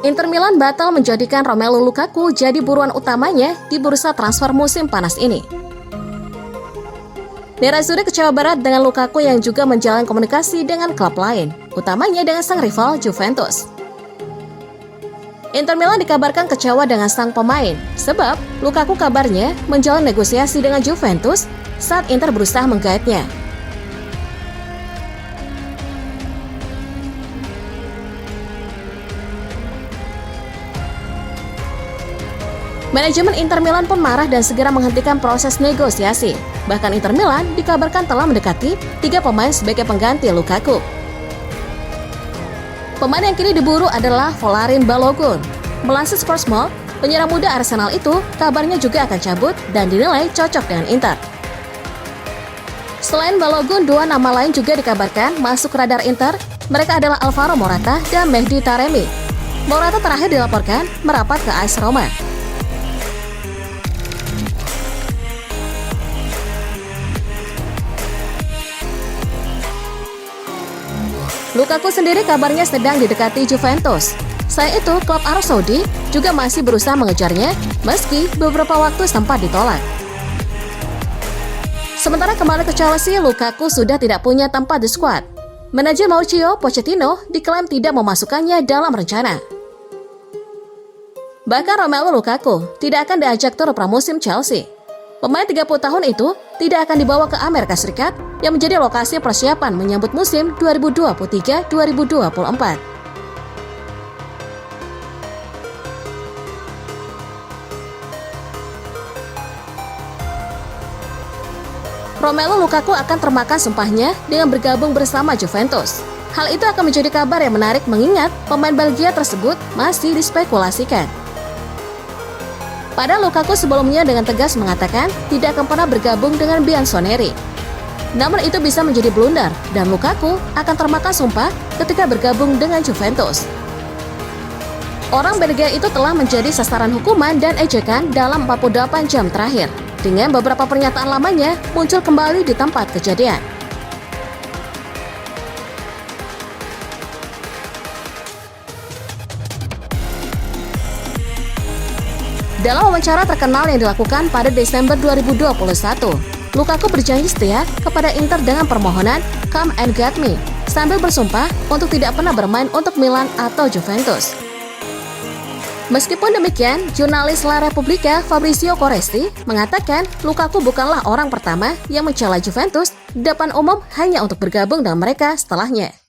Inter Milan batal menjadikan Romelu Lukaku jadi buruan utamanya di bursa transfer musim panas ini. Nerazzurri kecewa berat dengan Lukaku yang juga menjalin komunikasi dengan klub lain, utamanya dengan sang rival Juventus. Inter Milan dikabarkan kecewa dengan sang pemain, sebab Lukaku kabarnya menjalin negosiasi dengan Juventus saat Inter berusaha menggaetnya. Manajemen Inter Milan pun marah dan segera menghentikan proses negosiasi. Bahkan Inter Milan dikabarkan telah mendekati 3 pemain sebagai pengganti Lukaku. Pemain yang kini diburu adalah Folarin Balogun. Melansir Sportsmall, penyerang muda Arsenal itu kabarnya juga akan cabut dan dinilai cocok dengan Inter. Selain Balogun, 2 nama lain juga dikabarkan masuk radar Inter. Mereka adalah Alvaro Morata dan Mehdi Taremi. Morata terakhir dilaporkan merapat ke AS Roma. Lukaku sendiri kabarnya sedang didekati Juventus. Selain itu, klub Arab Saudi juga masih berusaha mengejarnya, meski beberapa waktu sempat ditolak. Sementara kembali ke Chelsea, Lukaku sudah tidak punya tempat di skuad. Manajer Mauricio Pochettino diklaim tidak memasukkannya dalam rencana. Bahkan Romelu Lukaku tidak akan diajak tur pramusim Chelsea. Pemain 30 tahun itu tidak akan dibawa ke Amerika Serikat yang menjadi lokasi persiapan menyambut musim 2023-2024. Romelu Lukaku akan termakan sumpahnya dengan bergabung bersama Juventus. Hal itu akan menjadi kabar yang menarik mengingat pemain Belgia tersebut masih dispekulasikan. Padahal Lukaku sebelumnya dengan tegas mengatakan tidak akan pernah bergabung dengan Bianconeri. Namun itu bisa menjadi blunder dan Lukaku akan termakan sumpah ketika bergabung dengan Juventus. Orang Belgia itu telah menjadi sasaran hukuman dan ejekan dalam 48 jam terakhir. Dengan beberapa pernyataan lamanya muncul kembali di tempat kejadian. Dalam wawancara terkenal yang dilakukan pada Desember 2021, Lukaku berjanji setia kepada Inter dengan permohonan "Come and get me" sambil bersumpah untuk tidak pernah bermain untuk Milan atau Juventus. Meskipun demikian, jurnalis La Repubblica Fabrizio Coresti mengatakan Lukaku bukanlah orang pertama yang mencela Juventus di depan umum hanya untuk bergabung dengan mereka setelahnya.